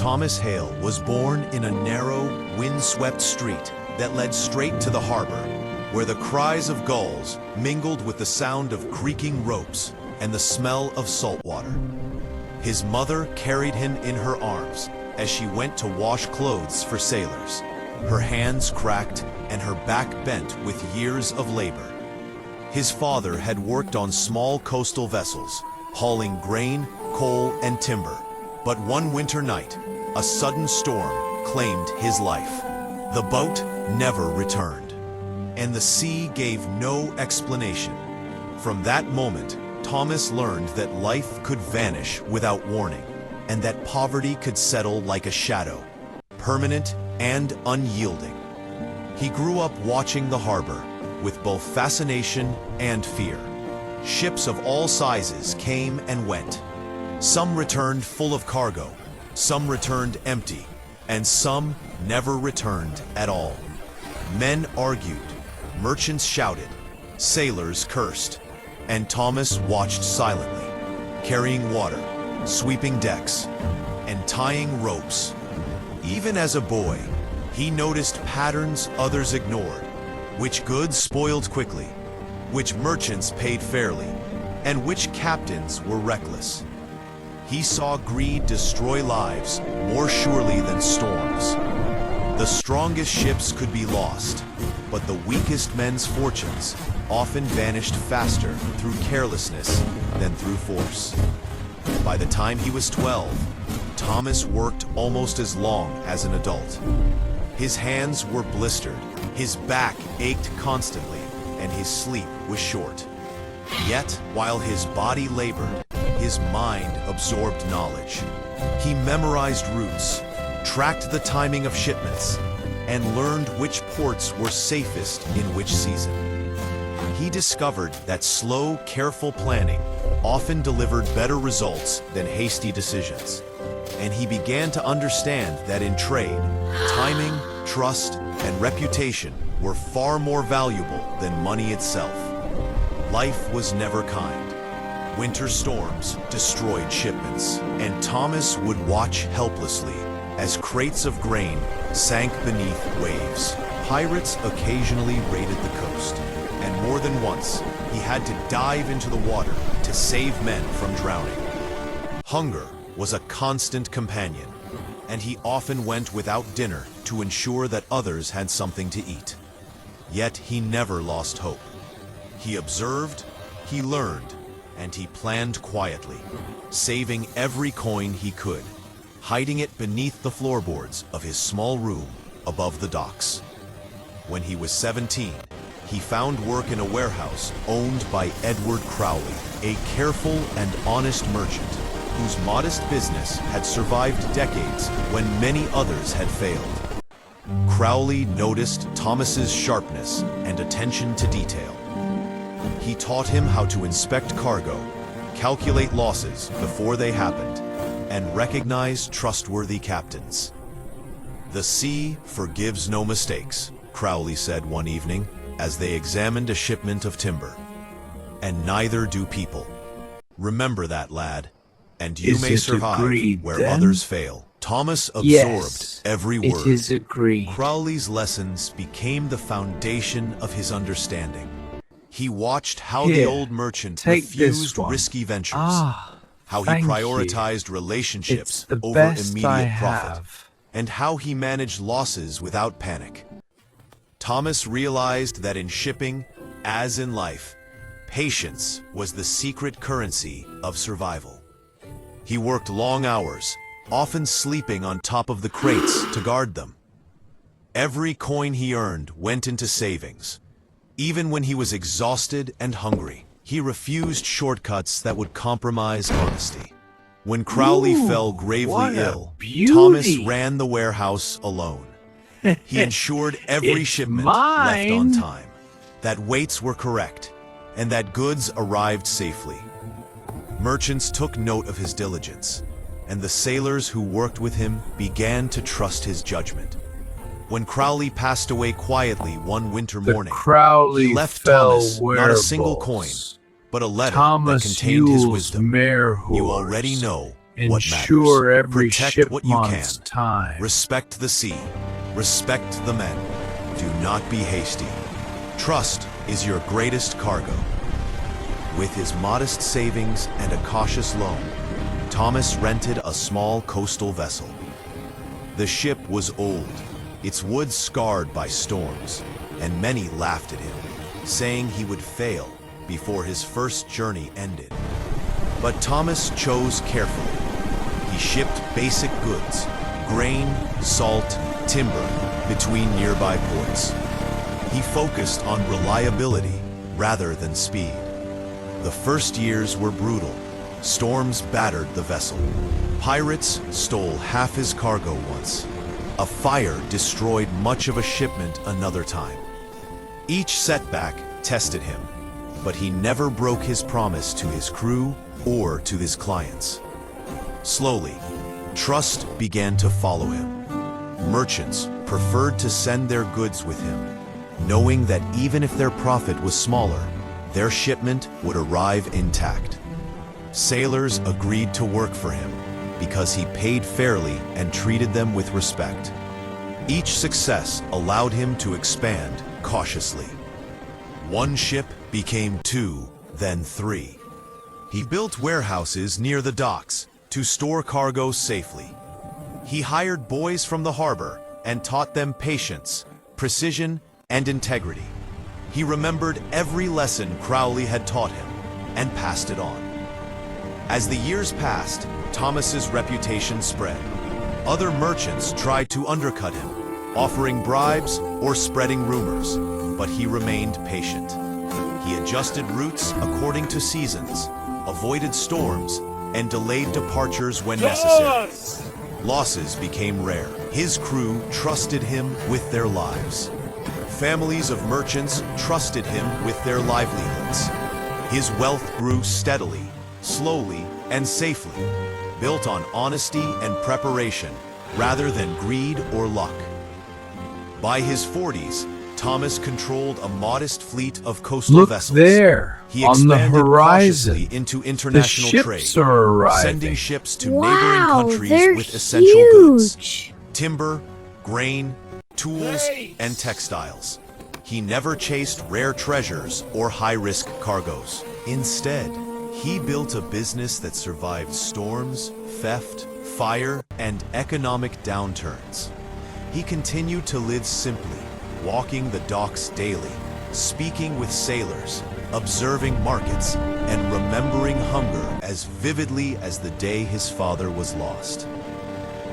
Thomas Hale was born in a narrow, wind-swept street that led straight to the harbor, where the cries of gulls mingled with the sound of creaking ropes and the smell of salt water. His mother carried him in her arms as she went to wash clothes for sailors, her hands cracked and her back bent with years of labor. His father had worked on small coastal vessels, hauling grain, coal, and timber. But one winter night, a sudden storm claimed his life. The boat never returned, and the sea gave no explanation. From that moment, Thomas learned that life could vanish without warning, and that poverty could settle like a shadow, permanent and unyielding. He grew up watching the harbor with both fascination and fear. Ships of all sizes came and went. Some returned full of cargo, some returned empty, and some never returned at all. Men argued, merchants shouted, sailors cursed, and Thomas watched silently, carrying water, sweeping decks, and tying ropes. Even as a boy, he noticed patterns others ignored, which goods spoiled quickly, which merchants paid fairly, and which captains were reckless. He saw greed destroy lives more surely than storms. The strongest ships could be lost, but the weakest men's fortunes often vanished faster through carelessness than through force. By the time he was 12, Thomas worked almost as long as an adult. His hands were blistered, his back ached constantly, and his sleep was short. Yet, while his body labored, his mind absorbed knowledge. He memorized routes, tracked the timing of shipments, and learned which ports were safest in which season. He discovered that slow, careful planning often delivered better results than hasty decisions. And he began to understand that in trade, timing, trust, and reputation were far more valuable than money itself. Life was never kind. Winter storms destroyed shipments, and Thomas would watch helplessly as crates of grain sank beneath waves. Pirates occasionally raided the coast, and more than once, he had to dive into the water to save men from drowning. Hunger was a constant companion, and he often went without dinner to ensure that others had something to eat. Yet he never lost hope. He observed, he learned, and he planned quietly, saving every coin he could, hiding it beneath the floorboards of his small room above the docks. When he was 17, he found work in a warehouse owned by Edward Crowley, a careful and honest merchant whose modest business had survived decades when many others had failed. Crowley noticed Thomas's sharpness and attention to detail. He taught him how to inspect cargo, calculate losses before they happened, and recognize trustworthy captains. "The sea forgives no mistakes," Crowley said one evening as they examined a shipment of timber. "And neither do people. Remember that, lad, and you may survive where others fail." Thomas absorbed every word. It is agreed. Crowley's lessons became the foundation of his understanding. He watched how the old merchant refused risky ventures, how he prioritized relationships over immediate profit, and how he managed losses without panic. Thomas realized that in shipping, as in life, patience was the secret currency of survival. He worked long hours, often sleeping on top of the crates to guard them. Every coin he earned went into savings. Even when he was exhausted and hungry, he refused shortcuts that would compromise honesty. When Crowley fell gravely ill, Thomas ran the warehouse alone. He ensured every shipment left on time, that weights were correct, and that goods arrived safely. Merchants took note of his diligence, and the sailors who worked with him began to trust his judgment. When Crowley passed away quietly one winter morning, he left Thomas not a single coin, but a letter that contained his wisdom. "You already know what Ensure matters. every Protect what you can. shipment's time. Respect the sea. Respect the men. Do not be hasty. Trust is your greatest cargo. With his modest savings and a cautious loan, Thomas rented a small coastal vessel. The ship was old, its wood scarred by storms, and many laughed at him, saying he would fail before his first journey ended. But Thomas chose carefully. He shipped basic goods, grain, salt, timber, between nearby ports. He focused on reliability rather than speed. The first years were brutal. Storms battered the vessel. Pirates stole half his cargo once. A fire destroyed much of a shipment another time. Each setback tested him, but he never broke his promise to his crew or to his clients. Slowly, trust began to follow him. Merchants preferred to send their goods with him, knowing that even if their profit was smaller, their shipment would arrive intact. Sailors agreed to work for him because he paid fairly and treated them with respect. Each success allowed him to expand cautiously. One ship became 2, then 3. He built warehouses near the docks to store cargo safely. He hired boys from the harbor and taught them patience, precision, and integrity. He remembered every lesson Crowley had taught him and passed it on. As the years passed, Thomas's reputation spread. Other merchants tried to undercut him, offering bribes or spreading rumors, but he remained patient. He adjusted routes according to seasons, avoided storms, and delayed departures when necessary. Losses became rare. His crew trusted him with their lives. Families of merchants trusted him with their livelihoods. His wealth grew steadily, slowly, and safely, built on honesty and preparation rather than greed or luck. By his 40s, Thomas controlled a modest fleet of coastal vessels. Look there, He on the expanded horizon. cautiously into The international ships trade, are arriving. sending ships to Wow, neighboring countries they're with essential goods, huge. timber, grain, tools, and textiles. He never chased rare treasures or high-risk cargoes. Instead, he built a business that survived storms, theft, fire, and economic downturns. He continued to live simply, walking the docks daily, speaking with sailors, observing markets, and remembering hunger as vividly as the day his father was lost.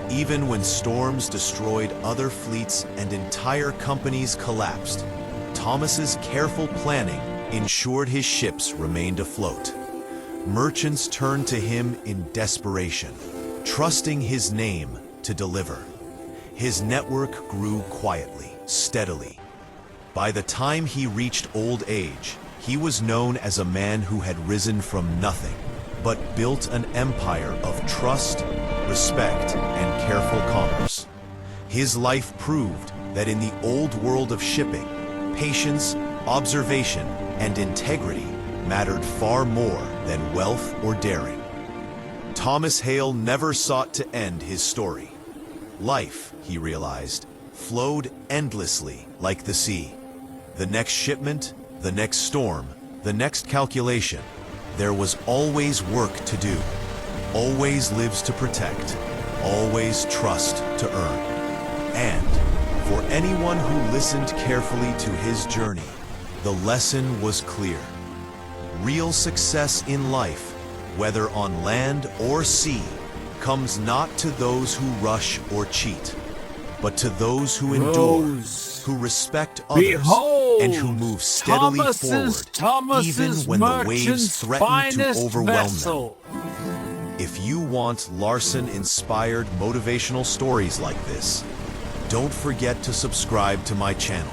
Even when storms destroyed other fleets and entire companies collapsed, Thomas's careful planning ensured his ships remained afloat. Merchants turned to him in desperation, trusting his name to deliver. His network grew quietly, steadily. By the time he reached old age, he was known as a man who had risen from nothing, but built an empire of trust, respect, and careful commerce. His life proved that in the old world of shipping, patience, observation, and integrity mattered far more than wealth or daring. Thomas Hale never sought to end his story. Life, he realized, flowed endlessly like the sea. The next shipment, the next storm, the next calculation, there was always work to do, always lives to protect, always trust to earn. And for anyone who listened carefully to his journey, the lesson was clear. Real success in life, whether on land or sea, comes not to those who rush or cheat, but to those who endure, who respect others, Behold, and who move steadily forward, even when the waves threaten to overwhelm them. If you want Larson-inspired motivational stories like this, don't forget to subscribe to my channel.